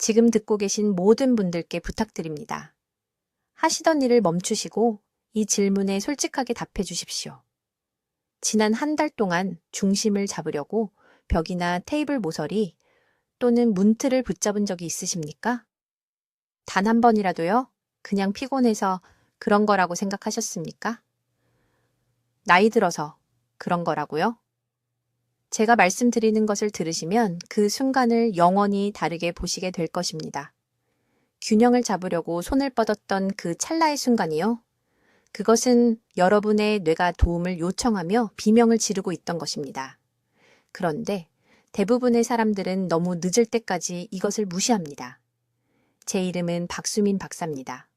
지금 듣고 계신 모든 분들께 부탁드립니다. 하시던 일을 멈추시고 이 질문에 솔직하게 답해 주십시오. 지난 한 달 동안 중심을 잡으려고 벽이나 테이블 모서리 또는 문틀을 붙잡은 적이 있으십니까? 단 한 번이라도요? 그냥 피곤해서 그런 거라고 생각하셨습니까? 나이 들어서 그런 거라고요? 제가 말씀드리는 것을 들으시면 그 순간을 영원히 다르게 보시게 될 것입니다. 균형을 잡으려고 손을 뻗었던 그 찰나의 순간이요. 그것은 여러분의 뇌가 도움을 요청하며 비명을 지르고 있던 것입니다. 그런데 대부분의 사람들은 너무 늦을 때까지 이것을 무시합니다. 제 이름은 박수민 박사입니다.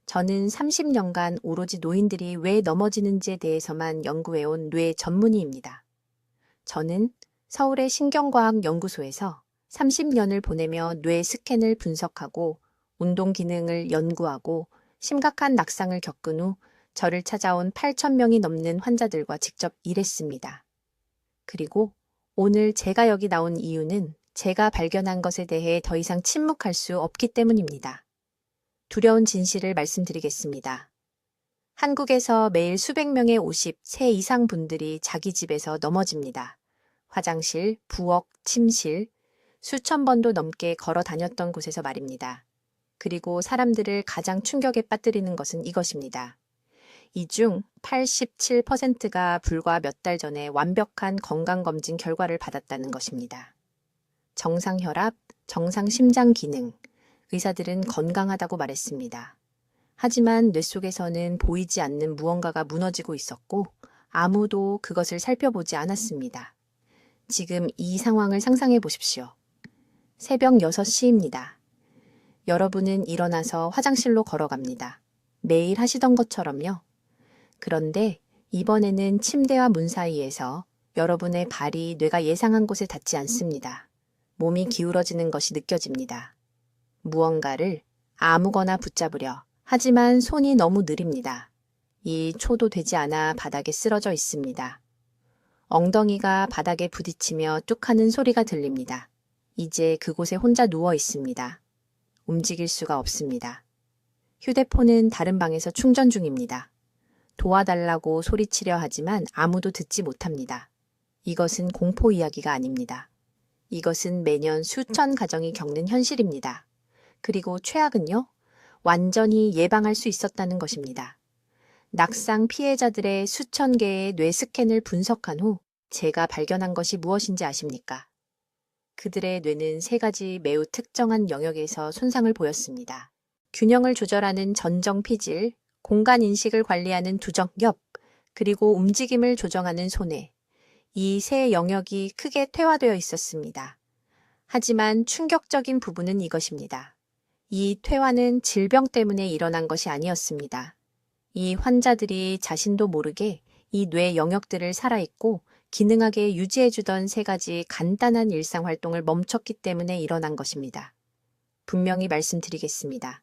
저는 30년간 오로지 노인들이 왜 넘어지는지에 대해서만 연구해온 뇌 전문의입니다. 저는 서울의 신경과학연구소에서 30년을 보내며 뇌 스캔을 분석하고 운동 기능을 연구하고 심각한 낙상을 겪은 후 저를 찾아온 8,000명이 넘는 환자들과 직접 일했습니다. 그리고 오늘 제가 여기 나온 이유는 제가 발견한 것에 대해 더 이상 침묵할 수 없기 때문입니다. 두려운 진실을 말씀드리겠습니다. 한국에서 매일 수백 명의 50세 이상 분들이 자기 집에서 넘어집니다. 화장실, 부엌, 침실, 수천 번도 넘게 걸어 다녔던 곳에서 말입니다. 그리고 사람들을 가장 충격에 빠뜨리는 것은 이것입니다. 이 중 87%가 불과 몇 달 전에 완벽한 건강검진 결과를 받았다는 것입니다. 정상 혈압, 정상 심장 기능, 의사들은 건강하다고 말했습니다. 하지만 뇌 속에서는 보이지 않는 무언가가 무너지고 있었고 아무도 그것을 살펴보지 않았습니다. 지금 이 상황을 상상해 보십시오. 새벽 6시입니다. 여러분은 일어나서 화장실로 걸어갑니다. 매일 하시던 것처럼요. 그런데 이번에는 침대와 문 사이에서 여러분의 발이 뇌가 예상한 곳에 닿지 않습니다. 몸이 기울어지는 것이 느껴집니다. 무언가를 아무거나 붙잡으려 하지만 손이 너무 느립니다. 이 초도 되지 않아 바닥에 쓰러져 있습니다. 엉덩이가 바닥에 부딪히며 뚝 하는 소리가 들립니다. 이제 그곳에 혼자 누워 있습니다. 움직일 수가 없습니다. 휴대폰은 다른 방에서 충전 중입니다. 도와달라고 소리치려 하지만 아무도 듣지 못합니다. 이것은 공포 이야기가 아닙니다. 이것은 매년 수천 가정이 겪는 현실입니다. 그리고 최악은요, 완전히 예방할 수 있었다는 것입니다. 낙상 피해자들의 수천 개의 뇌 스캔을 분석한 후 제가 발견한 것이 무엇인지 아십니까? 그들의 뇌는 3가지 매우 특정한 영역에서 손상을 보였습니다. 균형을 조절하는 전정 피질, 공간 인식을 관리하는 두정엽, 그리고 움직임을 조정하는 손해. 이 3 영역이 크게 퇴화되어 있었습니다. 하지만 충격적인 부분은 이것입니다. 이 퇴화는 질병 때문에 일어난 것이 아니었습니다. 이 환자들이 자신도 모르게 이 뇌 영역들을 살아있고 기능하게 유지해주던 3가지 간단한 일상활동을 멈췄기 때문에 일어난 것입니다. 분명히 말씀드리겠습니다.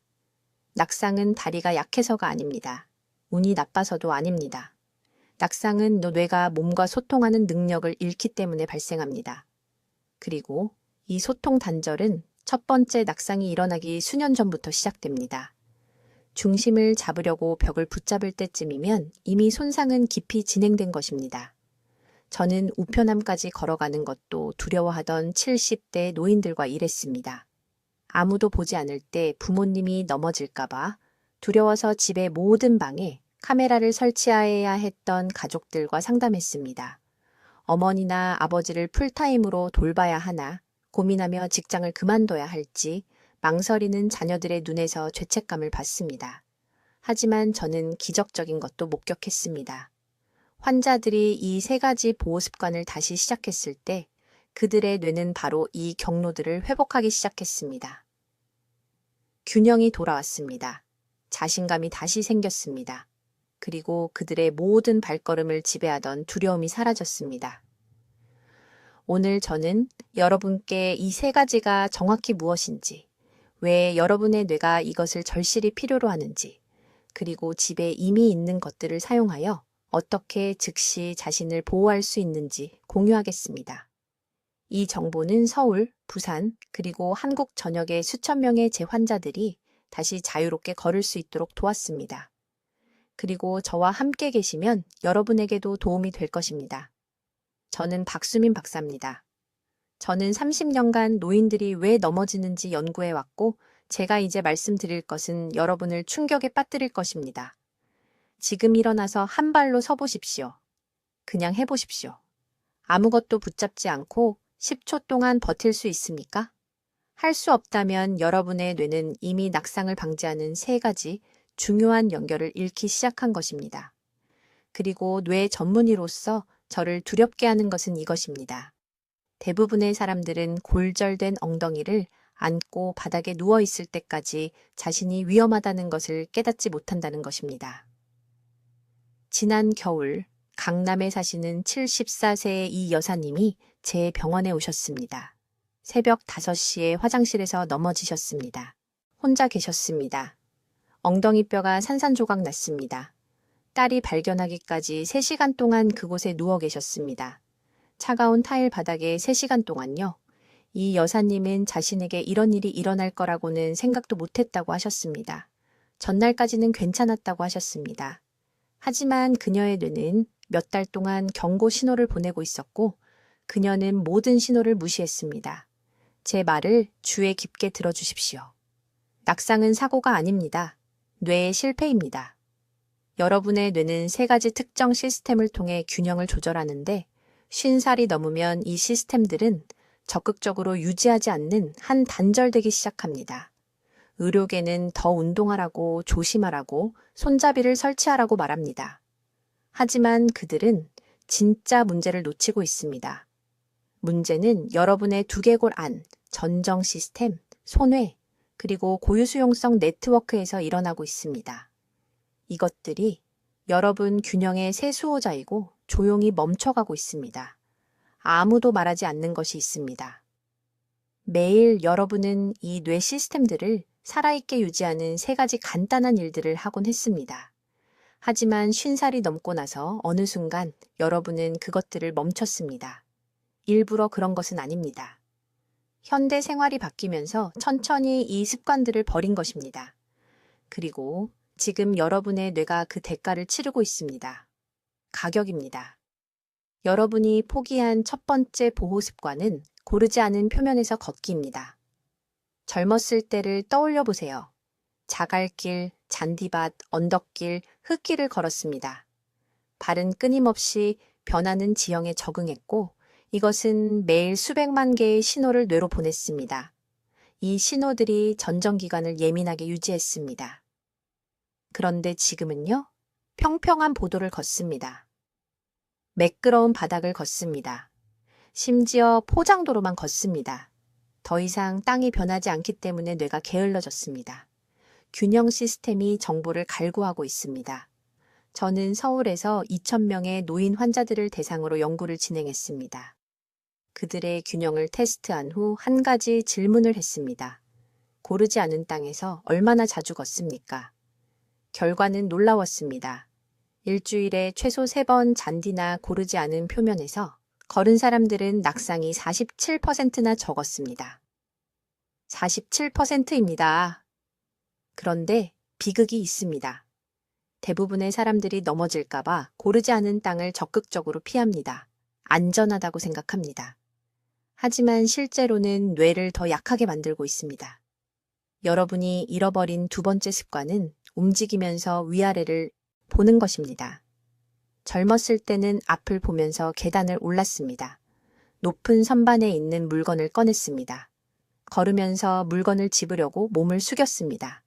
낙상은 다리가 약해서가 아닙니다. 운이 나빠서도 아닙니다. 낙상은 뇌가 몸과 소통하는 능력을 잃기 때문에 발생합니다. 그리고 이 소통 단절은 첫 번째 낙상이 일어나기 수년 전부터 시작됩니다. 중심을 잡으려고 벽을 붙잡을 때쯤이면 이미 손상은 깊이 진행된 것입니다. 저는 우편함까지 걸어가는 것도 두려워하던 70대 노인들과 일했습니다. 아무도 보지 않을 때 부모님이 넘어질까봐 두려워서 집의 모든 방에 카메라를 설치해야 했던 가족들과 상담했습니다. 어머니나 아버지를 풀타임으로 돌봐야 하나 고민하며 직장을 그만둬야 할지 망설이는 자녀들의 눈에서 죄책감을 받습니다. 하지만 저는 기적적인 것도 목격했습니다. 환자들이 이 3가지 보호 습관을 다시 시작했을 때 그들의 뇌는 바로 이 경로들을 회복하기 시작했습니다. 균형이 돌아왔습니다. 자신감이 다시 생겼습니다. 그리고 그들의 모든 발걸음을 지배하던 두려움이 사라졌습니다. 오늘 저는 여러분께 이 3가지가 정확히 무엇인지, 왜 여러분의 뇌가 이것을 절실히 필요로 하는지, 그리고 집에 이미 있는 것들을 사용하여 어떻게 즉시 자신을 보호할 수 있는지 공유하겠습니다. 이 정보는 서울, 부산, 그리고 한국 전역의 수천 명의 제 환자들이 다시 자유롭게 걸을 수 있도록 도왔습니다. 그리고 저와 함께 계시면 여러분에게도 도움이 될 것입니다. 저는 박수민 박사입니다. 저는 30년간 노인들이 왜 넘어지는지 연구해 왔고, 제가 이제 말씀드릴 것은 여러분을 충격에 빠뜨릴 것입니다. 지금 일어나서 한 발로 서보십시오. 그냥 해보십시오. 아무것도 붙잡지 않고 10초 동안 버틸 수 있습니까? 할 수 없다면 여러분의 뇌는 이미 낙상을 방지하는 3가지 중요한 연결을 잃기 시작한 것입니다. 그리고 뇌 전문의로서 저를 두렵게 하는 것은 이것입니다. 대부분의 사람들은 골절된 엉덩이를 안고 바닥에 누워 있을 때까지 자신이 위험하다는 것을 깨닫지 못한다는 것입니다. 지난 겨울 강남에 사시는 74세의 이 여사님이 제 병원에 오셨습니다. 새벽 5시에 화장실에서 넘어지셨습니다. 혼자 계셨습니다. 엉덩이뼈가 산산조각 났습니다. 딸이 발견하기까지 3시간 동안 그곳에 누워 계셨습니다. 차가운 타일 바닥에 3시간 동안요. 이 여사님은 자신에게 이런 일이 일어날 거라고는 생각도 못했다고 하셨습니다. 전날까지는 괜찮았다고 하셨습니다. 하지만 그녀의 뇌는 몇 달 동안 경고 신호를 보내고 있었고, 그녀는 모든 신호를 무시했습니다. 제 말을 주의 깊게 들어주십시오. 낙상은 사고가 아닙니다. 뇌의 실패입니다. 여러분의 뇌는 3가지 특정 시스템을 통해 균형을 조절하는데, 50살이 넘으면 이 시스템들은 적극적으로 유지하지 않는 한 단절되기 시작합니다. 의료계는 더 운동하라고, 조심하라고, 손잡이를 설치하라고 말합니다. 하지만 그들은 진짜 문제를 놓치고 있습니다. 문제는 여러분의 두개골 안, 전정 시스템, 손회, 그리고 고유수용성 네트워크에서 일어나고 있습니다. 이것들이 여러분 균형의 새 수호자이고 조용히 멈춰가고 있습니다. 아무도 말하지 않는 것이 있습니다. 매일 여러분은 이 뇌 시스템들을 살아있게 유지하는 3가지 간단한 일들을 하곤 했습니다. 하지만 50살이 넘고 나서 어느 순간 여러분은 그것들을 멈췄습니다. 일부러 그런 것은 아닙니다. 현대 생활이 바뀌면서 천천히 이 습관들을 버린 것입니다. 그리고 지금 여러분의 뇌가 그 대가를 치르고 있습니다. 가격입니다. 여러분이 포기한 첫 번째 보호 습관은 고르지 않은 표면에서 걷기입니다. 젊었을 때를 떠올려 보세요. 자갈길, 잔디밭, 언덕길, 흙길을 걸었습니다. 발은 끊임없이 변하는 지형에 적응했고, 이것은 매일 수백만 개의 신호를 뇌로 보냈습니다. 이 신호들이 전정기관을 예민하게 유지했습니다. 그런데 지금은요? 평평한 보도를 걷습니다. 매끄러운 바닥을 걷습니다. 심지어 포장도로만 걷습니다. 더 이상 땅이 변하지 않기 때문에 뇌가 게을러졌습니다. 균형 시스템이 정보를 갈구하고 있습니다. 저는 서울에서 2,000명의 노인 환자들을 대상으로 연구를 진행했습니다. 그들의 균형을 테스트한 후 한 가지 질문을 했습니다. 고르지 않은 땅에서 얼마나 자주 걷습니까? 결과는 놀라웠습니다. 일주일에 최소 3번 잔디나 고르지 않은 표면에서 걸은 사람들은 낙상이 47%나 적었습니다. 47%입니다. 그런데 비극이 있습니다. 대부분의 사람들이 넘어질까봐 고르지 않은 땅을 적극적으로 피합니다. 안전하다고 생각합니다. 하지만 실제로는 뇌를 더 약하게 만들고 있습니다. 여러분이 잃어버린 2번째 습관은 움직이면서 위아래를 보는 것입니다. 젊었을 때는 앞을 보면서 계단을 올랐습니다. 높은 선반에 있는 물건을 꺼냈습니다. 걸으면서 물건을 집으려고 몸을 숙였습니다.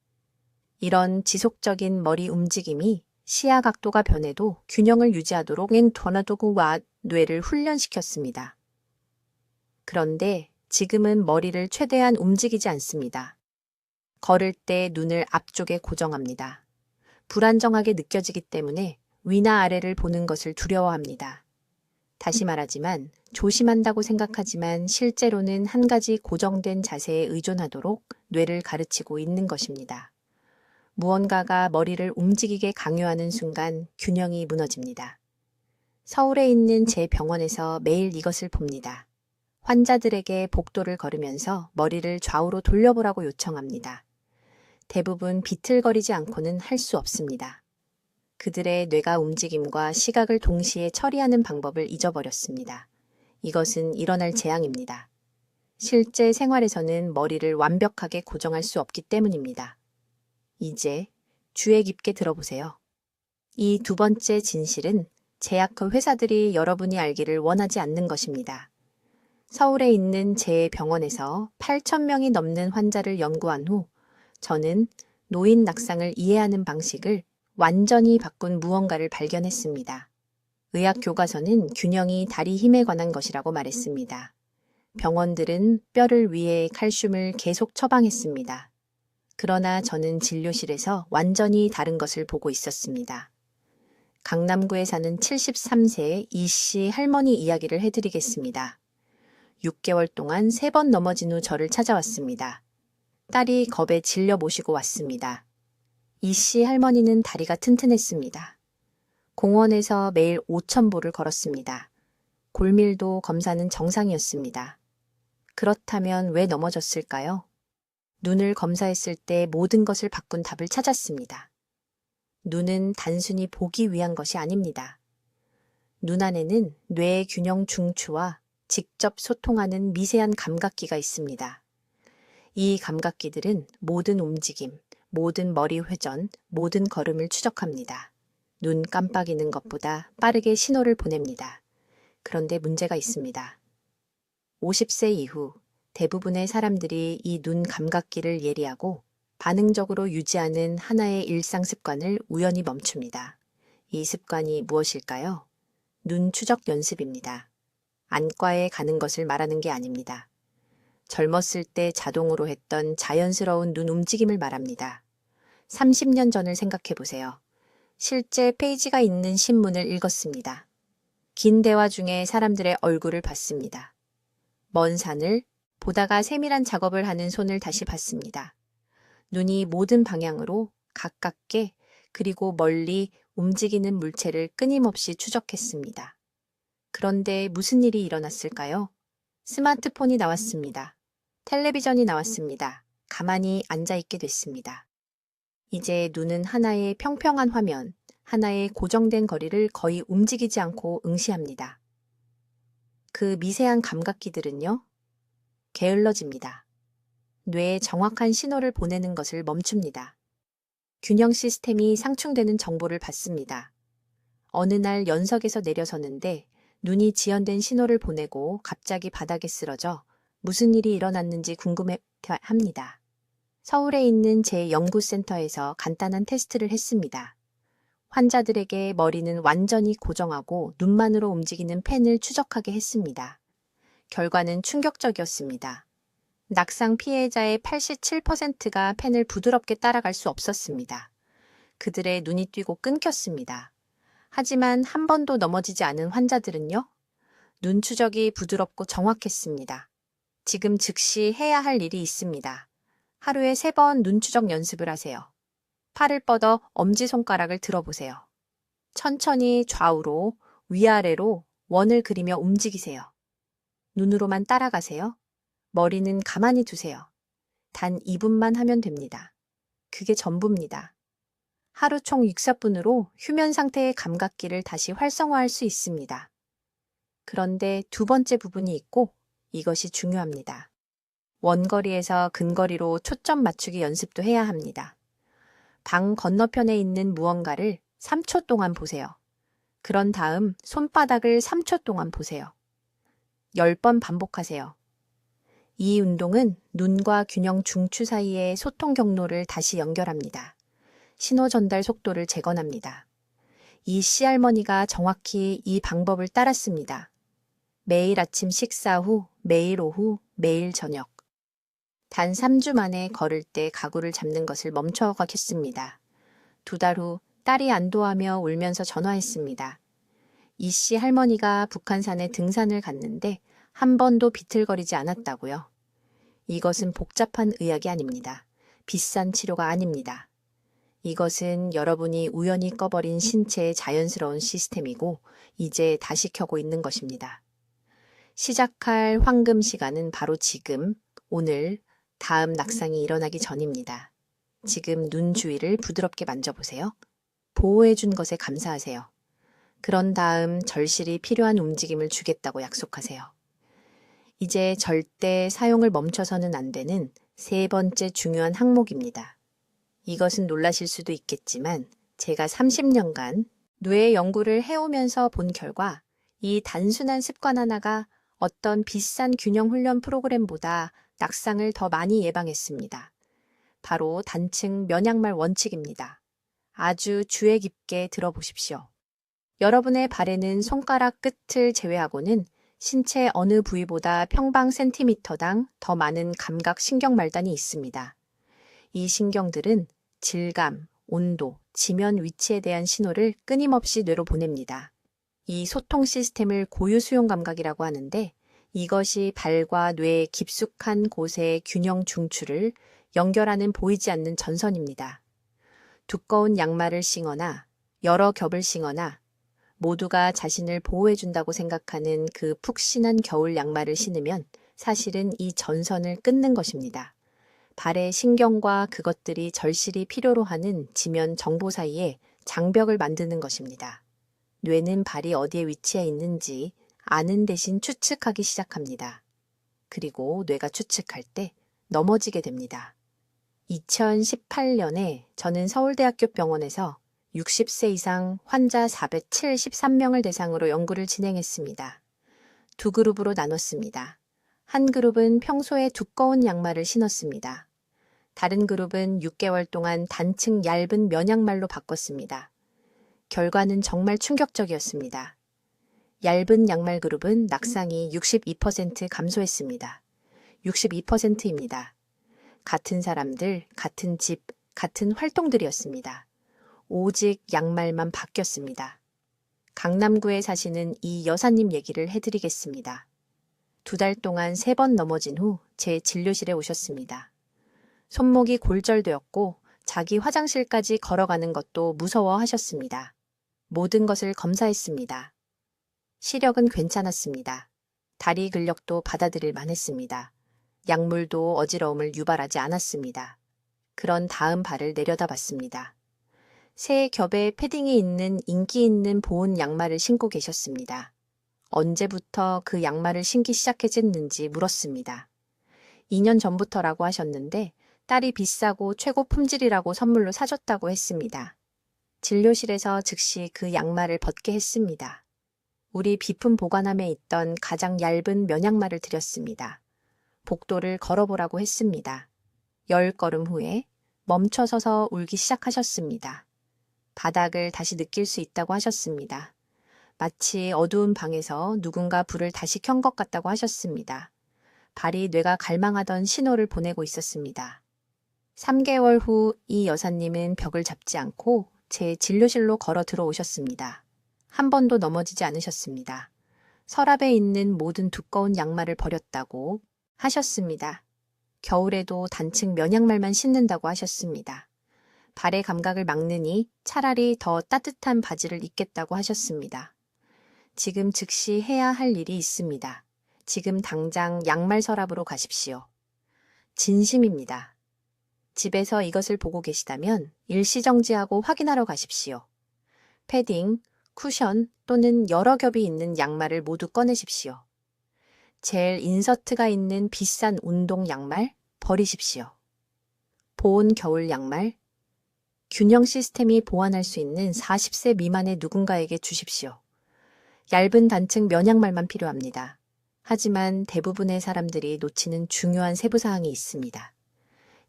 이런 지속적인 머리 움직임이 시야 각도가 변해도 균형을 유지하도록 엔터나도구와 뇌를 훈련시켰습니다. 그런데 지금은 머리를 최대한 움직이지 않습니다. 걸을 때 눈을 앞쪽에 고정합니다. 불안정하게 느껴지기 때문에 위나 아래를 보는 것을 두려워합니다. 다시 말하지만 조심한다고 생각하지만 실제로는 한 가지 고정된 자세에 의존하도록 뇌를 가르치고 있는 것입니다. 무언가가 머리를 움직이게 강요하는 순간 균형이 무너집니다. 서울에 있는 제 병원에서 매일 이것을 봅니다. 환자들에게 복도를 걸으면서 머리를 좌우로 돌려보라고 요청합니다. 대부분 비틀거리지 않고는 할 수 없습니다. 그들의 뇌가 움직임과 시각을 동시에 처리하는 방법을 잊어버렸습니다. 이것은 일어날 재앙입니다. 실제 생활에서는 머리를 완벽하게 고정할 수 없기 때문입니다. 이제 주의 깊게 들어보세요. 이 두 번째 진실은 제약회 회사들이 여러분이 알기를 원하지 않는 것입니다. 서울에 있는 제 병원에서 8,000명이 넘는 환자를 연구한 후 저는 노인 낙상을 이해하는 방식을 완전히 바꾼 무언가를 발견했습니다. 의학 교과서는 균형이 다리 힘에 관한 것이라고 말했습니다. 병원들은 뼈를 위해 칼슘을 계속 처방했습니다. 그러나 저는 진료실에서 완전히 다른 것을 보고 있었습니다. 강남구에 사는 73세 이씨 할머니 이야기를 해드리겠습니다. 6개월 동안 3번 넘어진 후 저를 찾아왔습니다. 딸이 겁에 질려 모시고 왔습니다. 이씨 할머니는 다리가 튼튼했습니다. 공원에서 매일 5,000보를 걸었습니다. 골밀도 검사는 정상이었습니다. 그렇다면 왜 넘어졌을까요? 눈을 검사했을 때 모든 것을 바꾼 답을 찾았습니다. 눈은 단순히 보기 위한 것이 아닙니다. 눈 안에는 뇌의 균형 중추와 직접 소통하는 미세한 감각기가 있습니다. 이 감각기들은 모든 움직임, 모든 머리 회전, 모든 걸음을 추적합니다. 눈 깜빡이는 것보다 빠르게 신호를 보냅니다. 그런데 문제가 있습니다. 50세 이후 대부분의 사람들이 이 눈 감각기를 예리하고 반응적으로 유지하는 하나의 일상 습관을 우연히 멈춥니다. 이 습관이 무엇일까요? 눈 추적 연습입니다. 안과에 가는 것을 말하는 게 아닙니다. 젊었을 때 자동으로 했던 자연스러운 눈 움직임을 말합니다. 30년 전을 생각해 보세요. 실제 페이지가 있는 신문을 읽었습니다. 긴 대화 중에 사람들의 얼굴을 봤습니다. 먼 산을 보다가 세밀한 작업을 하는 손을 다시 봤습니다. 눈이 모든 방향으로 가깝게 그리고 멀리 움직이는 물체를 끊임없이 추적했습니다. 그런데 무슨 일이 일어났을까요? 스마트폰이 나왔습니다. 텔레비전이 나왔습니다. 가만히 앉아있게 됐습니다. 이제 눈은 하나의 평평한 화면, 하나의 고정된 거리를 거의 움직이지 않고 응시합니다. 그 미세한 감각기들은요, 게을러집니다. 뇌에 정확한 신호를 보내는 것을 멈춥니다. 균형 시스템이 상충되는 정보를 받습니다. 어느 날 연석에서 내려서는데 눈이 지연된 신호를 보내고 갑자기 바닥에 쓰러져 무슨 일이 일어났는지 궁금해합니다. 서울에 있는 제 연구센터에서 간단한 테스트를 했습니다. 환자들에게 머리는 완전히 고정하고 눈만으로 움직이는 펜을 추적하게 했습니다. 결과는 충격적이었습니다. 낙상 피해자의 87%가 펜을 부드럽게 따라갈 수 없었습니다. 그들의 눈이 뛰고 끊겼습니다. 하지만 한 번도 넘어지지 않은 환자들은요? 눈 추적이 부드럽고 정확했습니다. 지금 즉시 해야 할 일이 있습니다. 하루에 3번 눈 추적 연습을 하세요. 팔을 뻗어 엄지손가락을 들어보세요. 천천히 좌우로, 위아래로 원을 그리며 움직이세요. 눈으로만 따라가세요. 머리는 가만히 두세요. 단 2분만 하면 됩니다. 그게 전부입니다. 하루 총 6사분으로 휴면 상태의 감각기를 다시 활성화할 수 있습니다. 그런데 두 번째 부분이 있고 이것이 중요합니다. 원거리에서 근거리로 초점 맞추기 연습도 해야 합니다. 방 건너편에 있는 무언가를 3초 동안 보세요. 그런 다음 손바닥을 3초 동안 보세요. 10번 반복하세요. 이 운동은 눈과 균형 중추 사이의 소통 경로를 다시 연결합니다. 신호 전달 속도를 재건합니다. 이 씨할머니가 정확히 이 방법을 따랐습니다. 매일 아침 식사 후, 매일 오후, 매일 저녁. 단 3주 만에 걸을 때 가구를 잡는 것을 멈춰가겠습니다. 2달 후 딸이 안도하며 울면서 전화했습니다. 이 씨 할머니가 북한산에 등산을 갔는데 한 번도 비틀거리지 않았다고요. 이것은 복잡한 의학이 아닙니다. 비싼 치료가 아닙니다. 이것은 여러분이 우연히 꺼버린 신체의 자연스러운 시스템이고 이제 다시 켜고 있는 것입니다. 시작할 황금 시간은 바로 지금, 오늘, 다음 낙상이 일어나기 전입니다. 지금 눈 주위를 부드럽게 만져보세요. 보호해준 것에 감사하세요. 그런 다음 절실히 필요한 움직임을 주겠다고 약속하세요. 이제 절대 사용을 멈춰서는 안 되는 세 번째 중요한 항목입니다. 이것은 놀라실 수도 있겠지만 제가 30년간 뇌 연구를 해오면서 본 결과 이 단순한 습관 하나가 어떤 비싼 균형 훈련 프로그램보다 낙상을 더 많이 예방했습니다. 바로 단층 면양말 원칙입니다. 아주 주의 깊게 들어보십시오. 여러분의 발에는 손가락 끝을 제외하고는 신체 어느 부위보다 평방 센티미터당 더 많은 감각 신경말단이 있습니다. 이 신경들은 질감, 온도, 지면 위치에 대한 신호를 끊임없이 뇌로 보냅니다. 이 소통 시스템을 고유 수용 감각이라고 하는데 이것이 발과 뇌의 깊숙한 곳의 균형 중추를 연결하는 보이지 않는 전선입니다. 두꺼운 양말을 신거나 여러 겹을 신거나 모두가 자신을 보호해준다고 생각하는 그 푹신한 겨울 양말을 신으면 사실은 이 전선을 끊는 것입니다. 발의 신경과 그것들이 절실히 필요로 하는 지면 정보 사이에 장벽을 만드는 것입니다. 뇌는 발이 어디에 위치해 있는지 아는 대신 추측하기 시작합니다. 그리고 뇌가 추측할 때 넘어지게 됩니다. 2018년에 저는 서울대학교 병원에서 60세 이상 환자 473명을 대상으로 연구를 진행했습니다. 두 그룹으로 나눴습니다. 한 그룹은 평소에 두꺼운 양말을 신었습니다. 다른 그룹은 6개월 동안 단층 얇은 면양말로 바꿨습니다. 결과는 정말 충격적이었습니다. 얇은 양말 그룹은 낙상이 62% 감소했습니다. 62%입니다. 같은 사람들, 같은 집, 같은 활동들이었습니다. 오직 양말만 바뀌었습니다. 강남구에 사시는 이 여사님 얘기를 해드리겠습니다. 2달 동안 3번 넘어진 후 제 진료실에 오셨습니다. 손목이 골절되었고 자기 화장실까지 걸어가는 것도 무서워하셨습니다. 모든 것을 검사했습니다. 시력은 괜찮았습니다. 다리 근력도 받아들일 만했습니다. 약물도 어지러움을 유발하지 않았습니다. 그런 다음 발을 내려다봤습니다. 새 겹에 패딩이 있는 인기 있는 보온 양말을 신고 계셨습니다. 언제부터 그 양말을 신기 시작했는지 물었습니다. 2년 전부터라고 하셨는데 딸이 비싸고 최고 품질이라고 선물로 사줬다고 했습니다. 진료실에서 즉시 그 양말을 벗게 했습니다. 우리 비품 보관함에 있던 가장 얇은 면양말을 드렸습니다. 복도를 걸어보라고 했습니다. 10걸음 후에 멈춰 서서 울기 시작하셨습니다. 바닥을 다시 느낄 수 있다고 하셨습니다. 마치 어두운 방에서 누군가 불을 다시 켠 것 같다고 하셨습니다. 발이 뇌가 갈망하던 신호를 보내고 있었습니다. 3개월 후 이 여사님은 벽을 잡지 않고 제 진료실로 걸어 들어오셨습니다. 한 번도 넘어지지 않으셨습니다. 서랍에 있는 모든 두꺼운 양말을 버렸다고 하셨습니다. 겨울에도 단층 면양말만 신는다고 하셨습니다. 발의 감각을 막느니 차라리 더 따뜻한 바지를 입겠다고 하셨습니다. 지금 즉시 해야 할 일이 있습니다. 지금 당장 양말 서랍으로 가십시오. 진심입니다. 집에서 이것을 보고 계시다면 일시정지하고 확인하러 가십시오. 패딩, 쿠션 또는 여러 겹이 있는 양말을 모두 꺼내십시오. 젤 인서트가 있는 비싼 운동 양말 버리십시오. 보온 겨울 양말, 균형 시스템이 보완할 수 있는 40세 미만의 누군가에게 주십시오. 얇은 단층 면양말만 필요합니다. 하지만 대부분의 사람들이 놓치는 중요한 세부사항이 있습니다.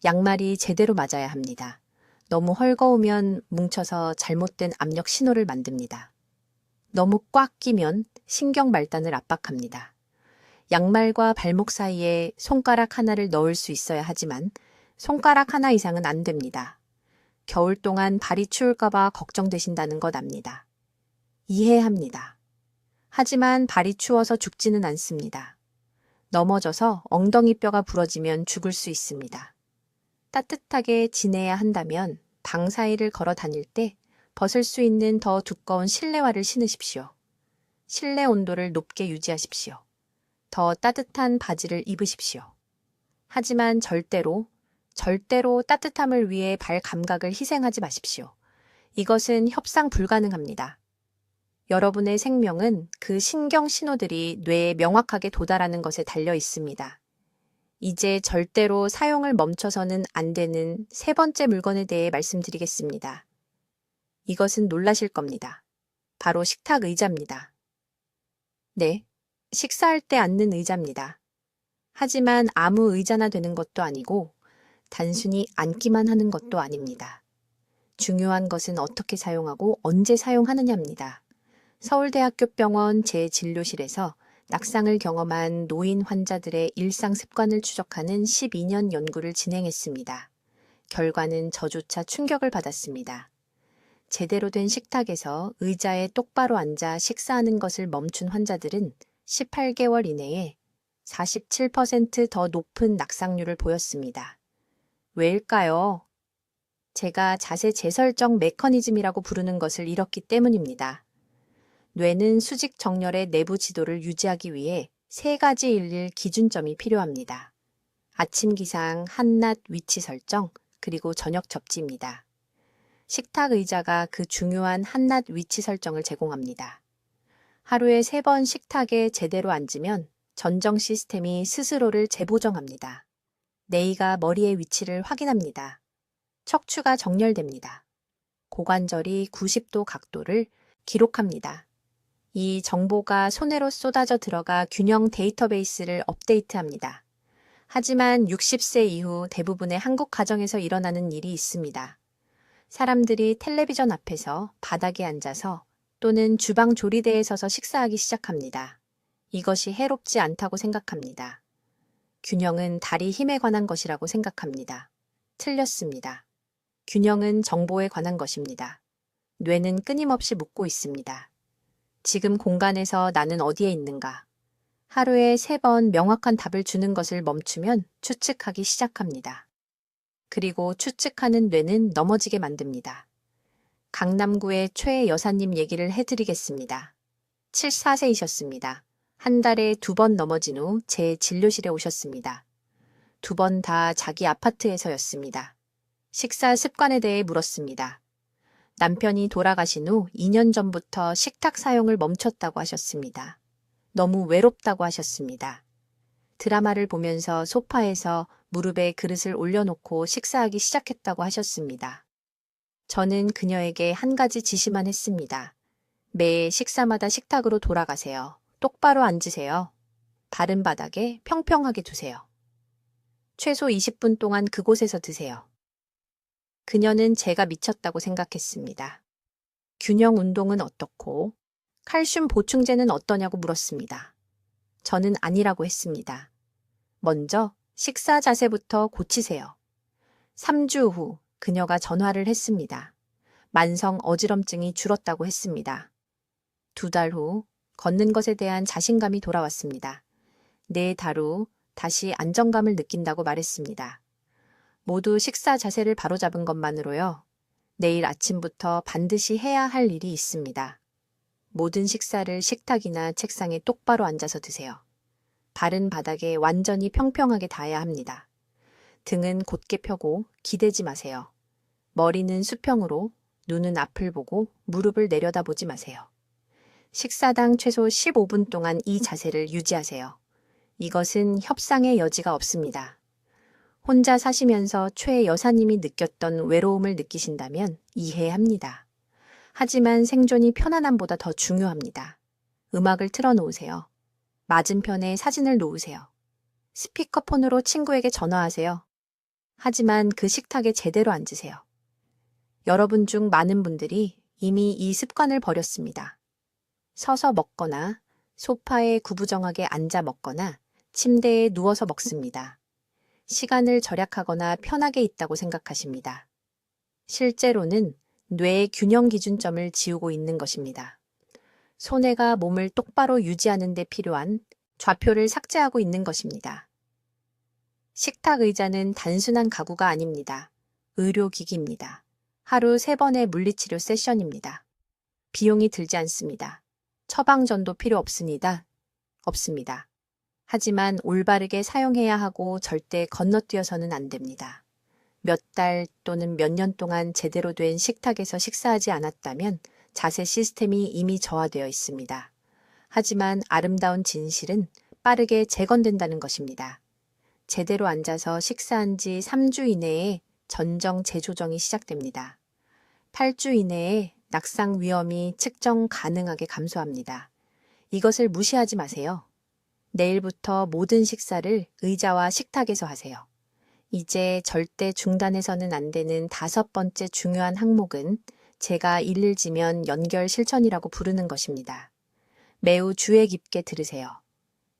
양말이 제대로 맞아야 합니다. 너무 헐거우면 뭉쳐서 잘못된 압력 신호를 만듭니다. 너무 꽉 끼면 신경 말단을 압박합니다. 양말과 발목 사이에 손가락 하나를 넣을 수 있어야 하지만 손가락 하나 이상은 안 됩니다. 겨울 동안 발이 추울까봐 걱정되신다는 것 압니다. 이해합니다. 하지만 발이 추워서 죽지는 않습니다. 넘어져서 엉덩이 뼈가 부러지면 죽을 수 있습니다. 따뜻하게 지내야 한다면 방 사이를 걸어 다닐 때 벗을 수 있는 더 두꺼운 실내화를 신으십시오. 실내 온도를 높게 유지하십시오. 더 따뜻한 바지를 입으십시오. 하지만 절대로 따뜻함을 위해 발 감각을 희생하지 마십시오. 이것은 협상 불가능합니다. 여러분의 생명은 그 신경 신호들이 뇌에 명확하게 도달하는 것에 달려 있습니다. 이제 절대로 사용을 멈춰서는 안 되는 세 번째 물건에 대해 말씀드리겠습니다. 이것은 놀라실 겁니다. 바로 식탁 의자입니다. 네, 식사할 때 앉는 의자입니다. 하지만 아무 의자나 되는 것도 아니고 단순히 앉기만 하는 것도 아닙니다. 중요한 것은 어떻게 사용하고 언제 사용하느냐입니다. 서울대학교 병원 제 진료실에서 낙상을 경험한 노인 환자들의 일상 습관을 추적하는 12년 연구를 진행했습니다. 결과는 저조차 충격을 받았습니다. 제대로 된 식탁에서 의자에 똑바로 앉아 식사하는 것을 멈춘 환자들은 18개월 이내에 47% 더 높은 낙상률을 보였습니다. 왜일까요? 제가 자세 재설정 메커니즘이라고 부르는 것을 잃었기 때문입니다. 뇌는 수직 정렬의 내부 지도를 유지하기 위해 세 가지 일일 기준점이 필요합니다. 아침 기상, 한낮 위치 설정, 그리고 저녁 접지입니다. 식탁 의자가 그 중요한 한낮 위치 설정을 제공합니다. 하루에 3번 식탁에 제대로 앉으면 전정 시스템이 스스로를 재보정합니다. 뇌가 머리의 위치를 확인합니다. 척추가 정렬됩니다. 고관절이 90도 각도를 기록합니다. 이 정보가 손으로 쏟아져 들어가 균형 데이터베이스를 업데이트합니다. 하지만 60세 이후 대부분의 한국 가정에서 일어나는 일이 있습니다. 사람들이 텔레비전 앞에서 바닥에 앉아서 또는 주방 조리대에 서서 식사하기 시작합니다. 이것이 해롭지 않다고 생각합니다. 균형은 다리 힘에 관한 것이라고 생각합니다. 틀렸습니다. 균형은 정보에 관한 것입니다. 뇌는 끊임없이 묻고 있습니다. 지금 공간에서 나는 어디에 있는가? 하루에 3번 명확한 답을 주는 것을 멈추면 추측하기 시작합니다. 그리고 추측하는 뇌는 넘어지게 만듭니다. 강남구의 최 여사님 얘기를 해드리겠습니다. 74세이셨습니다. 한 달에 2번 넘어진 후 제 진료실에 오셨습니다. 2번 다 자기 아파트에서였습니다. 식사 습관에 대해 물었습니다. 남편이 돌아가신 후 2년 전부터 식탁 사용을 멈췄다고 하셨습니다. 너무 외롭다고 하셨습니다. 드라마를 보면서 소파에서 무릎에 그릇을 올려놓고 식사하기 시작했다고 하셨습니다. 저는 그녀에게 한 가지 지시만 했습니다. 매 식사마다 식탁으로 돌아가세요. 똑바로 앉으세요. 바른 바닥에 평평하게 두세요. 최소 20분 동안 그곳에서 드세요. 그녀는 제가 미쳤다고 생각했습니다. 균형 운동은 어떻고 칼슘 보충제는 어떠냐고 물었습니다. 저는 아니라고 했습니다. 먼저 식사 자세부터 고치세요. 3주 후 그녀가 전화를 했습니다. 만성 어지럼증이 줄었다고 했습니다. 2달 후 걷는 것에 대한 자신감이 돌아왔습니다. 4달 후 다시 안정감을 느낀다고 말했습니다. 모두 식사 자세를 바로잡은 것만으로요. 내일 아침부터 반드시 해야 할 일이 있습니다. 모든 식사를 식탁이나 책상에 똑바로 앉아서 드세요. 발은 바닥에 완전히 평평하게 닿아야 합니다. 등은 곧게 펴고 기대지 마세요. 머리는 수평으로, 눈은 앞을 보고 무릎을 내려다보지 마세요. 식사당 최소 15분 동안 이 자세를 유지하세요. 이것은 협상의 여지가 없습니다. 혼자 사시면서 최 여사님이 느꼈던 외로움을 느끼신다면 이해합니다. 하지만 생존이 편안함보다 더 중요합니다. 음악을 틀어놓으세요. 맞은편에 사진을 놓으세요. 스피커폰으로 친구에게 전화하세요. 하지만 그 식탁에 제대로 앉으세요. 여러분 중 많은 분들이 이미 이 습관을 버렸습니다. 서서 먹거나 소파에 구부정하게 앉아 먹거나 침대에 누워서 먹습니다. 시간을 절약하거나 편하게 있다고 생각하십니다. 실제로는 뇌의 균형 기준점을 지우고 있는 것입니다. 손해가 몸을 똑바로 유지하는 데 필요한 좌표를 삭제하고 있는 것입니다. 식탁 의자는 단순한 가구가 아닙니다. 의료기기입니다. 하루 3번의 물리치료 세션입니다. 비용이 들지 않습니다. 처방전도 필요 없습니다. 하지만 올바르게 사용해야 하고 절대 건너뛰어서는 안 됩니다. 몇 달 또는 몇 년 동안 제대로 된 식탁에서 식사하지 않았다면 자세 시스템이 이미 저하되어 있습니다. 하지만 아름다운 진실은 빠르게 재건된다는 것입니다. 제대로 앉아서 식사한 지 3주 이내에 전정 재조정이 시작됩니다. 8주 이내에 낙상 위험이 측정 가능하게 감소합니다. 이것을 무시하지 마세요. 내일부터 모든 식사를 의자와 식탁에서 하세요. 이제 절대 중단해서는 안 되는 5번째 중요한 항목은 제가 일일지면 연결 실천이라고 부르는 것입니다. 매우 주의 깊게 들으세요.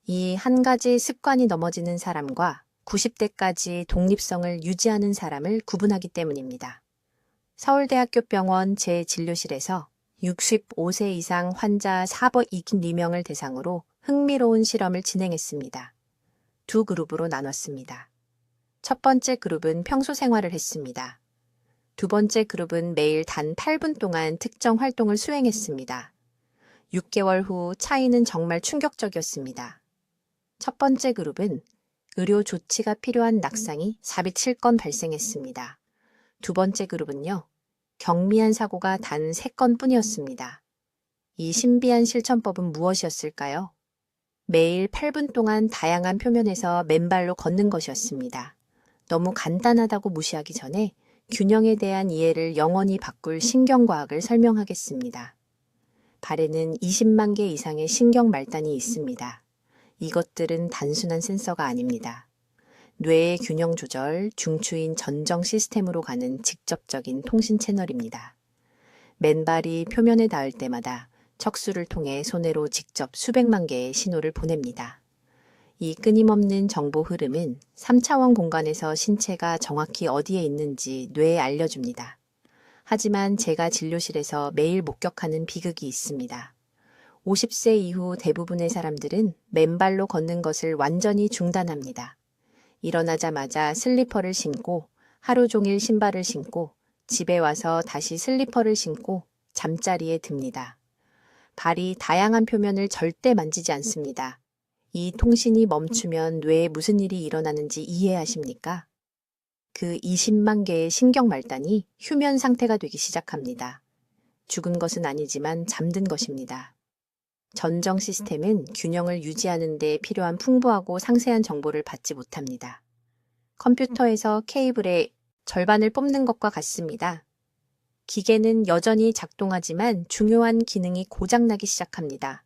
이 한 가지 습관이 넘어지는 사람과 90대까지 독립성을 유지하는 사람을 구분하기 때문입니다. 서울대학교 병원 제 진료실에서 65세 이상 환자 402명을 대상으로 흥미로운 실험을 진행했습니다. 두 그룹으로 나눴습니다. 첫 번째 그룹은 평소 생활을 했습니다. 두 번째 그룹은 매일 단 8분 동안 특정 활동을 수행했습니다. 6개월 후 차이는 정말 충격적이었습니다. 첫 번째 그룹은 의료 조치가 필요한 낙상이 407건 발생했습니다. 두 번째 그룹은요, 경미한 사고가 단 3건 뿐이었습니다. 이 신비한 실천법은 무엇이었을까요? 매일 8분 동안 다양한 표면에서 맨발로 걷는 것이었습니다. 너무 간단하다고 무시하기 전에 균형에 대한 이해를 영원히 바꿀 신경과학을 설명하겠습니다. 발에는 20만 개 이상의 신경 말단이 있습니다. 이것들은 단순한 센서가 아닙니다. 뇌의 균형 조절, 중추인 전정 시스템으로 가는 직접적인 통신 채널입니다. 맨발이 표면에 닿을 때마다 척수를 통해 손해로 직접 수백만 개의 신호를 보냅니다. 이 끊임없는 정보 흐름은 3차원 공간에서 신체가 정확히 어디에 있는지 뇌에 알려줍니다. 하지만 제가 진료실에서 매일 목격하는 비극이 있습니다. 50세 이후 대부분의 사람들은 맨발로 걷는 것을 완전히 중단합니다. 일어나자마자 슬리퍼를 신고 하루 종일 신발을 신고 집에 와서 다시 슬리퍼를 신고 잠자리에 듭니다. 발이 다양한 표면을 절대 만지지 않습니다. 이 통신이 멈추면 뇌에 무슨 일이 일어나는지 이해하십니까? 그 20만 개의 신경 말단이 휴면 상태가 되기 시작합니다. 죽은 것은 아니지만 잠든 것입니다. 전정 시스템은 균형을 유지하는 데 필요한 풍부하고 상세한 정보를 받지 못합니다. 컴퓨터에서 케이블의 절반을 뽑는 것과 같습니다. 기계는 여전히 작동하지만 중요한 기능이 고장나기 시작합니다.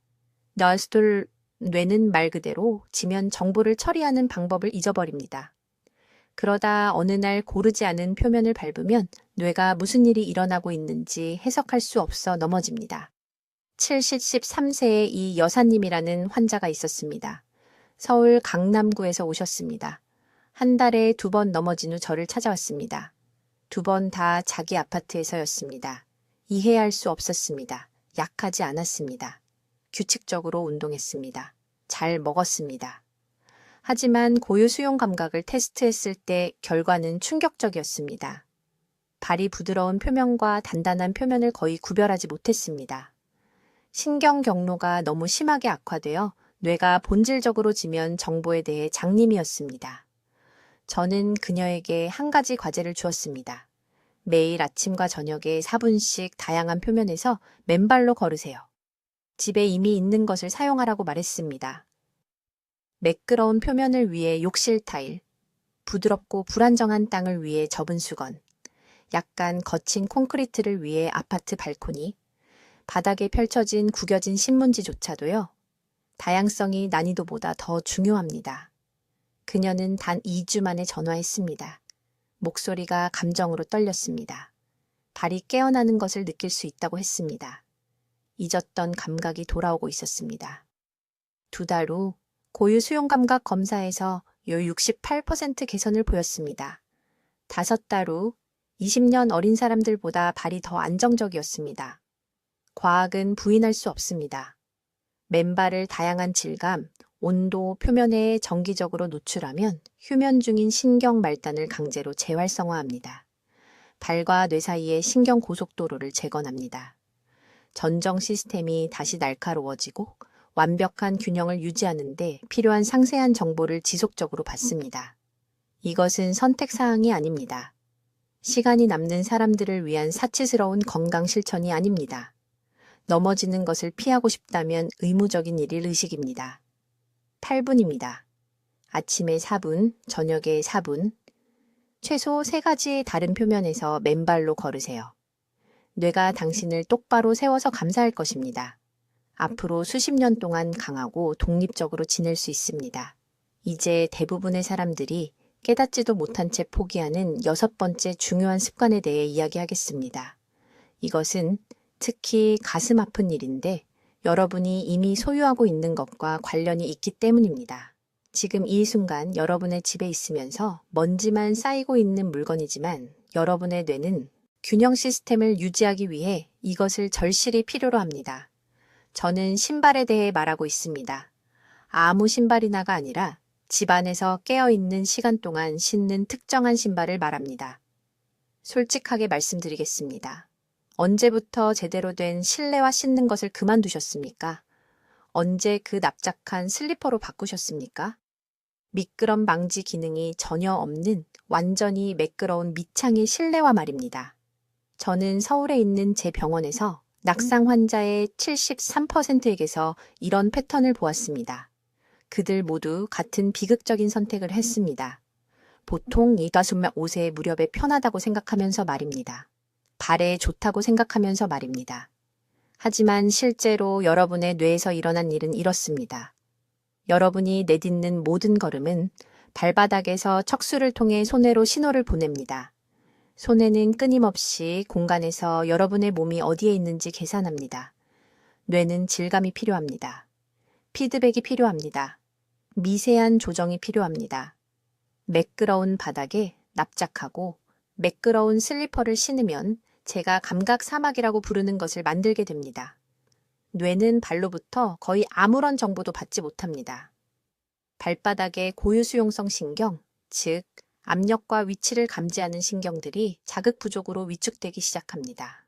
뇌는 말 그대로 지면 정보를 처리하는 방법을 잊어버립니다. 그러다 어느 날 고르지 않은 표면을 밟으면 뇌가 무슨 일이 일어나고 있는지 해석할 수 없어 넘어집니다. 73세의 이 여사님이라는 환자가 있었습니다. 서울 강남구에서 오셨습니다. 한 달에 2번 넘어진 후 저를 찾아왔습니다. 2번 다 자기 아파트에서였습니다. 이해할 수 없었습니다. 약하지 않았습니다. 규칙적으로 운동했습니다. 잘 먹었습니다. 하지만 고유 수용 감각을 테스트했을 때 결과는 충격적이었습니다. 발이 부드러운 표면과 단단한 표면을 거의 구별하지 못했습니다. 신경 경로가 너무 심하게 악화되어 뇌가 본질적으로 지면 정보에 대해 장님이었습니다. 저는 그녀에게 한 가지 과제를 주었습니다. 매일 아침과 저녁에 4분씩 다양한 표면에서 맨발로 걸으세요. 집에 이미 있는 것을 사용하라고 말했습니다. 매끄러운 표면을 위해 욕실 타일, 부드럽고 불안정한 땅을 위해 접은 수건, 약간 거친 콘크리트를 위해 아파트 발코니, 바닥에 펼쳐진 구겨진 신문지조차도요. 다양성이 난이도보다 더 중요합니다. 그녀는 단 2주 만에 전화했습니다. 목소리가 감정으로 떨렸습니다. 발이 깨어나는 것을 느낄 수 있다고 했습니다. 잊었던 감각이 돌아오고 있었습니다. 2달 후 고유 수용감각 검사에서 요 68% 개선을 보였습니다. 5달 후 20년 어린 사람들보다 발이 더 안정적이었습니다. 과학은 부인할 수 없습니다. 맨발을 다양한 질감, 온도, 표면에 정기적으로 노출하면 휴면 중인 신경 말단을 강제로 재활성화합니다. 발과 뇌 사이의 신경 고속도로를 재건합니다. 전정 시스템이 다시 날카로워지고 완벽한 균형을 유지하는데 필요한 상세한 정보를 지속적으로 받습니다. 이것은 선택사항이 아닙니다. 시간이 남는 사람들을 위한 사치스러운 건강 실천이 아닙니다. 넘어지는 것을 피하고 싶다면 의무적인 일일 의식입니다. 8분입니다. 아침에 4분, 저녁에 4분, 최소 3가지의 다른 표면에서 맨발로 걸으세요. 뇌가 당신을 똑바로 세워서 감사할 것입니다. 앞으로 수십 년 동안 강하고 독립적으로 지낼 수 있습니다. 이제 대부분의 사람들이 깨닫지도 못한 채 포기하는 6번째 중요한 습관에 대해 이야기하겠습니다. 이것은 특히 가슴 아픈 일인데 여러분이 이미 소유하고 있는 것과 관련이 있기 때문입니다. 지금 이 순간 여러분의 집에 있으면서 먼지만 쌓이고 있는 물건이지만 여러분의 뇌는 균형 시스템을 유지하기 위해 이것을 절실히 필요로 합니다. 저는 신발에 대해 말하고 있습니다. 아무 신발이나가 아니라 집 안에서 깨어있는 시간 동안 신는 특정한 신발을 말합니다. 솔직하게 말씀드리겠습니다. 언제부터 제대로 된 실내화 신는 것을 그만두셨습니까? 언제 그 납작한 슬리퍼로 바꾸셨습니까? 미끄럼 방지 기능이 전혀 없는 완전히 매끄러운 밑창의 실내화 말입니다. 저는 서울에 있는 제 병원에서 낙상 환자의 73%에게서 이런 패턴을 보았습니다. 그들 모두 같은 비극적인 선택을 했습니다. 보통 25세 무렵에 편하다고 생각하면서 말입니다. 발에 좋다고 생각하면서 말입니다. 하지만 실제로 여러분의 뇌에서 일어난 일은 이렇습니다. 여러분이 내딛는 모든 걸음은 발바닥에서 척수를 통해 소뇌로 신호를 보냅니다. 소뇌는 끊임없이 공간에서 여러분의 몸이 어디에 있는지 계산합니다. 뇌는 질감이 필요합니다. 피드백이 필요합니다. 미세한 조정이 필요합니다. 매끄러운 바닥에 납작하고 매끄러운 슬리퍼를 신으면 제가 감각 사막이라고 부르는 것을 만들게 됩니다. 뇌는 발로부터 거의 아무런 정보도 받지 못합니다. 발바닥의 고유수용성 신경, 즉 압력과 위치를 감지하는 신경들이 자극 부족으로 위축되기 시작합니다.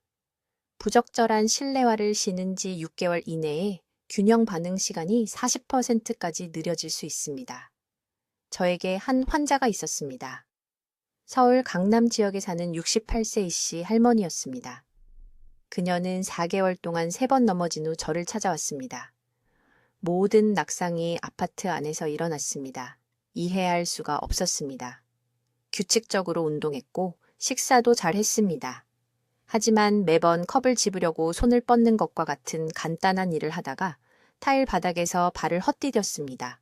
부적절한 실내화를 신은 지 6개월 이내에 균형 반응 시간이 40%까지 느려질 수 있습니다. 저에게 한 환자가 있었습니다. 서울 강남 지역에 사는 68세이씨 할머니였습니다. 그녀는 4개월 동안 3번 넘어진 후 저를 찾아왔습니다. 모든 낙상이 아파트 안에서 일어났습니다. 이해할 수가 없었습니다. 규칙적으로 운동했고 식사도 잘 했습니다. 하지만 매번 컵을 집으려고 손을 뻗는 것과 같은 간단한 일을 하다가 타일 바닥에서 발을 헛디뎠습니다.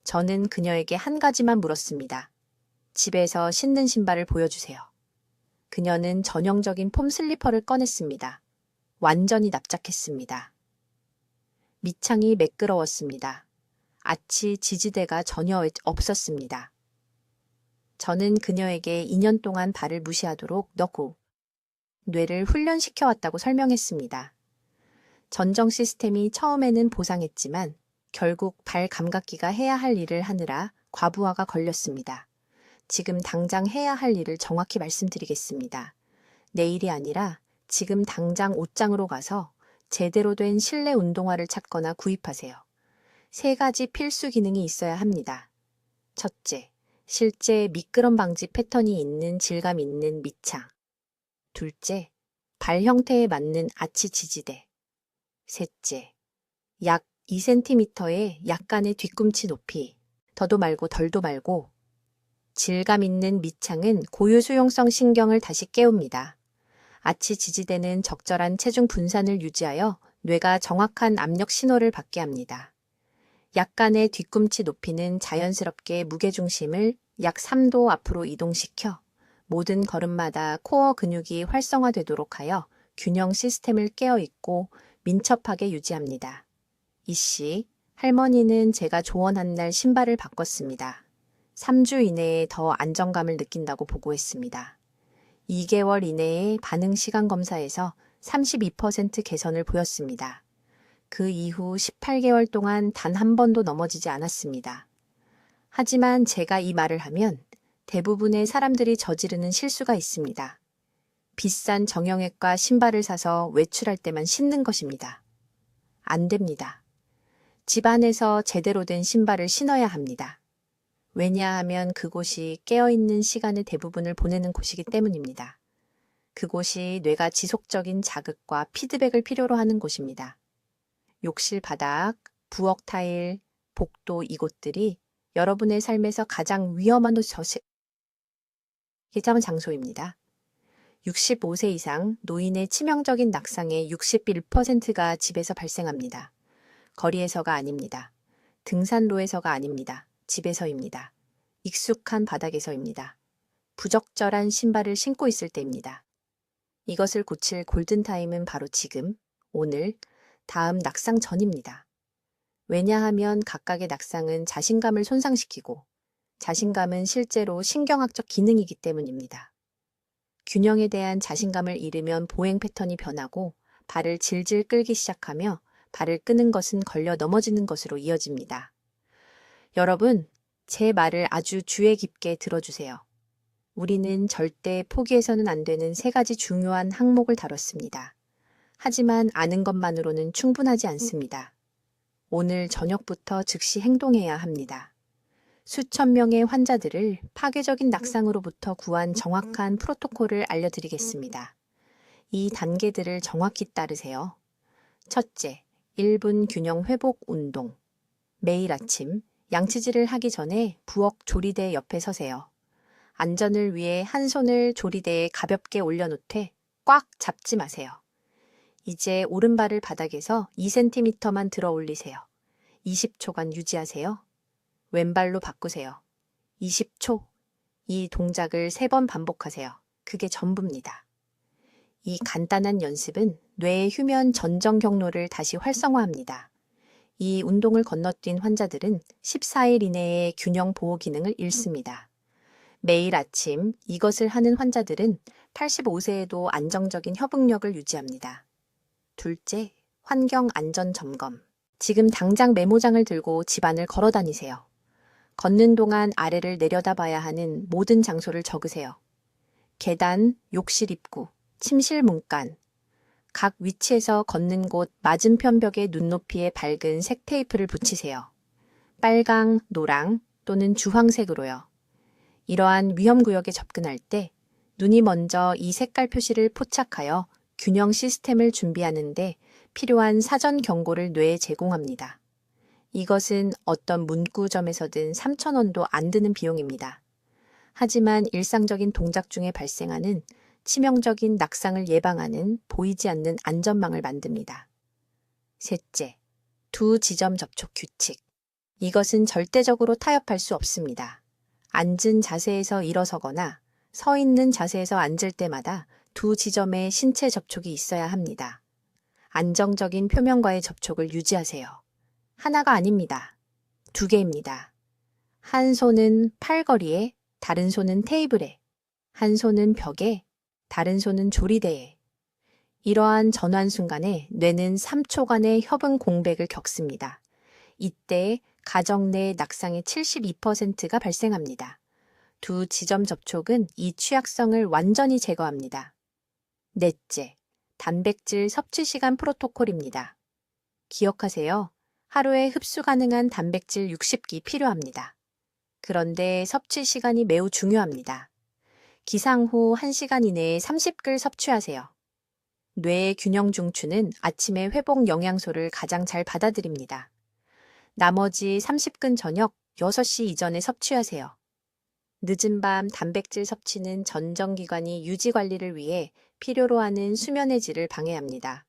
저는 그녀에게 한 가지만 물었습니다. 집에서 신는 신발을 보여주세요. 그녀는 전형적인 폼 슬리퍼를 꺼냈습니다. 완전히 납작했습니다. 밑창이 매끄러웠습니다. 아치 지지대가 전혀 없었습니다. 저는 그녀에게 2년 동안 발을 무시하도록 넣고 뇌를 훈련시켜왔다고 설명했습니다. 전정 시스템이 처음에는 보상했지만 결국 발 감각기가 해야 할 일을 하느라 과부하가 걸렸습니다. 지금 당장 해야 할 일을 정확히 말씀드리겠습니다. 내일이 아니라 지금 당장 옷장으로 가서 제대로 된 실내 운동화를 찾거나 구입하세요. 3가지 필수 기능이 있어야 합니다. 첫째, 실제 미끄럼 방지 패턴이 있는 질감 있는 밑창. 둘째, 발 형태에 맞는 아치 지지대. 셋째, 약 2cm의 약간의 뒤꿈치 높이. 더도 말고 덜도 말고. 질감 있는 밑창은 고유 수용성 신경을 다시 깨웁니다. 아치 지지대는 적절한 체중 분산을 유지하여 뇌가 정확한 압력 신호를 받게 합니다. 약간의 뒤꿈치 높이는 자연스럽게 무게중심을 약 3도 앞으로 이동시켜 모든 걸음마다 코어 근육이 활성화되도록 하여 균형 시스템을 깨어있고 민첩하게 유지합니다. 이씨, 할머니는 제가 조언한 날 신발을 바꿨습니다. 3주 이내에 더 안정감을 느낀다고 보고했습니다. 2개월 이내에 반응 시간 검사에서 32% 개선을 보였습니다. 그 이후 18개월 동안 단 한 번도 넘어지지 않았습니다. 하지만 제가 이 말을 하면 대부분의 사람들이 저지르는 실수가 있습니다. 비싼 정형외과 신발을 사서 외출할 때만 신는 것입니다. 안 됩니다. 집 안에서 제대로 된 신발을 신어야 합니다. 왜냐하면 그곳이 깨어있는 시간의 대부분을 보내는 곳이기 때문입니다. 그곳이 뇌가 지속적인 자극과 피드백을 필요로 하는 곳입니다. 욕실 바닥, 부엌 타일, 복도 이곳들이 여러분의 삶에서 가장 위험한 장소입니다. 65세 이상 노인의 치명적인 낙상의 61%가 집에서 발생합니다. 거리에서가 아닙니다. 등산로에서가 아닙니다. 집에서입니다. 익숙한 바닥에서입니다. 부적절한 신발을 신고 있을 때입니다. 이것을 고칠 골든타임은 바로 지금, 오늘, 다음 낙상 전입니다. 왜냐하면 각각의 낙상은 자신감을 손상시키고 자신감은 실제로 신경학적 기능이기 때문입니다. 균형에 대한 자신감을 잃으면 보행 패턴이 변하고 발을 질질 끌기 시작하며 발을 끄는 것은 걸려 넘어지는 것으로 이어집니다. 여러분, 제 말을 아주 주의 깊게 들어주세요. 우리는 절대 포기해서는 안 되는 3가지 중요한 항목을 다뤘습니다. 하지만 아는 것만으로는 충분하지 않습니다. 오늘 저녁부터 즉시 행동해야 합니다. 수천 명의 환자들을 파괴적인 낙상으로부터 구한 정확한 프로토콜을 알려드리겠습니다. 이 단계들을 정확히 따르세요. 첫째, 1분 균형 회복 운동. 매일 아침 양치질을 하기 전에 부엌 조리대 옆에 서세요. 안전을 위해 한 손을 조리대에 가볍게 올려놓되 꽉 잡지 마세요. 이제 오른발을 바닥에서 2cm만 들어 올리세요. 20초간 유지하세요. 왼발로 바꾸세요. 20초. 이 동작을 3번 반복하세요. 그게 전부입니다. 이 간단한 연습은 뇌의 휴면 전정 경로를 다시 활성화합니다. 이 운동을 건너뛴 환자들은 14일 이내에 균형 보호 기능을 잃습니다. 매일 아침 이것을 하는 환자들은 85세에도 안정적인 협응력을 유지합니다. 둘째, 환경 안전 점검. 지금 당장 메모장을 들고 집안을 걸어 다니세요. 걷는 동안 아래를 내려다봐야 하는 모든 장소를 적으세요. 계단, 욕실 입구, 침실 문간, 각 위치에서 걷는 곳 맞은편 벽에 눈높이에 밝은 색 테이프를 붙이세요. 빨강, 노랑 또는 주황색으로요. 이러한 위험구역에 접근할 때 눈이 먼저 이 색깔 표시를 포착하여 균형 시스템을 준비하는데 필요한 사전 경고를 뇌에 제공합니다. 이것은 어떤 문구점에서든 3,000원도 안 드는 비용입니다. 하지만 일상적인 동작 중에 발생하는 치명적인 낙상을 예방하는 보이지 않는 안전망을 만듭니다. 셋째, 2지점 접촉 규칙. 이것은 절대적으로 타협할 수 없습니다. 앉은 자세에서 일어서거나 서 있는 자세에서 앉을 때마다 2지점의 신체 접촉이 있어야 합니다. 안정적인 표면과의 접촉을 유지하세요. 하나가 아닙니다. 2개입니다. 한 손은 팔걸이에, 다른 손은 테이블에, 한 손은 벽에, 다른 손은 조리대에. 이러한 전환 순간에 뇌는 3초간의 협응 공백을 겪습니다. 이때 가정 내 낙상의 72%가 발생합니다. 2지점 접촉은 이 취약성을 완전히 제거합니다. 넷째, 단백질 섭취 시간 프로토콜입니다. 기억하세요. 하루에 흡수 가능한 단백질 60기 필요합니다. 그런데 섭취 시간이 매우 중요합니다. 기상 후 1시간 이내에 30글 섭취하세요. 뇌의 균형 중추는 아침에 회복 영양소를 가장 잘 받아들입니다. 나머지 30근 저녁 6시 이전에 섭취하세요. 늦은 밤 단백질 섭취는 전정기관이 유지 관리를 위해 필요로 하는 수면의 질을 방해합니다.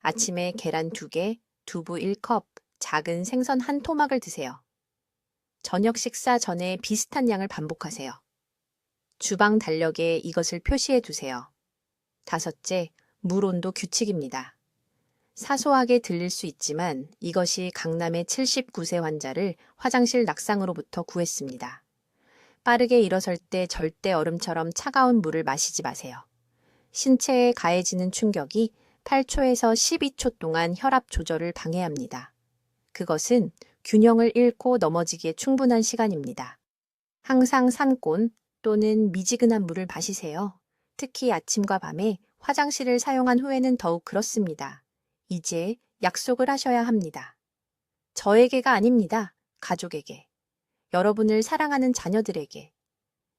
아침에 계란 2개, 두부 1컵, 작은 생선 한 토막을 드세요. 저녁 식사 전에 비슷한 양을 반복하세요. 주방 달력에 이것을 표시해 두세요. 다섯째, 물 온도 규칙입니다. 사소하게 들릴 수 있지만 이것이 강남의 79세 환자를 화장실 낙상으로부터 구했습니다. 빠르게 일어설 때 절대 얼음처럼 차가운 물을 마시지 마세요. 신체에 가해지는 충격이 8초에서 12초 동안 혈압 조절을 방해합니다. 그것은 균형을 잃고 넘어지기에 충분한 시간입니다. 항상 산골 또는 미지근한 물을 마시세요. 특히 아침과 밤에 화장실을 사용한 후에는 더욱 그렇습니다. 이제 약속을 하셔야 합니다. 저에게가 아닙니다. 가족에게. 여러분을 사랑하는 자녀들에게.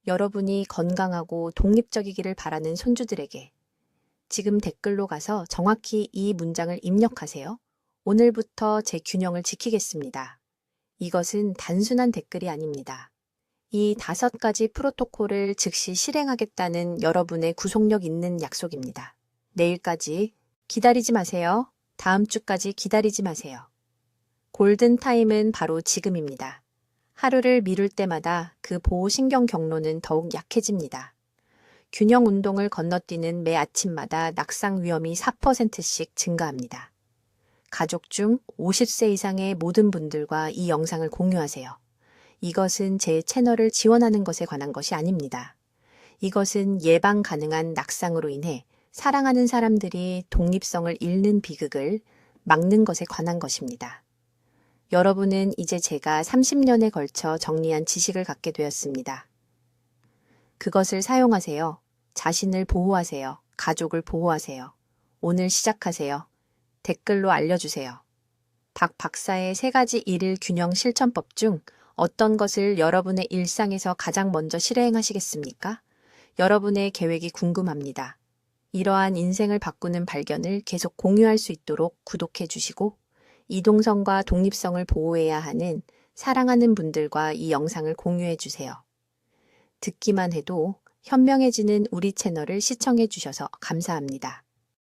여러분이 건강하고 독립적이기를 바라는 손주들에게. 지금 댓글로 가서 정확히 이 문장을 입력하세요. 오늘부터 제 균형을 지키겠습니다. 이것은 단순한 댓글이 아닙니다. 이 5가지 프로토콜을 즉시 실행하겠다는 여러분의 구속력 있는 약속입니다. 내일까지 기다리지 마세요. 다음 주까지 기다리지 마세요. 골든타임은 바로 지금입니다. 하루를 미룰 때마다 그 보호신경 경로는 더욱 약해집니다. 균형 운동을 건너뛰는 매 아침마다 낙상 위험이 4%씩 증가합니다. 가족 중 50세 이상의 모든 분들과 이 영상을 공유하세요. 이것은 제 채널을 지원하는 것에 관한 것이 아닙니다. 이것은 예방 가능한 낙상으로 인해 사랑하는 사람들이 독립성을 잃는 비극을 막는 것에 관한 것입니다. 여러분은 이제 제가 30년에 걸쳐 정리한 지식을 갖게 되었습니다. 그것을 사용하세요. 자신을 보호하세요. 가족을 보호하세요. 오늘 시작하세요. 댓글로 알려주세요. 박 박사의 3가지 일일 균형 실천법 중 어떤 것을 여러분의 일상에서 가장 먼저 실행하시겠습니까? 여러분의 계획이 궁금합니다. 이러한 인생을 바꾸는 발견을 계속 공유할 수 있도록 구독해 주시고 이동성과 독립성을 보호해야 하는 사랑하는 분들과 이 영상을 공유해 주세요. 듣기만 해도 현명해지는 우리 채널을 시청해 주셔서 감사합니다.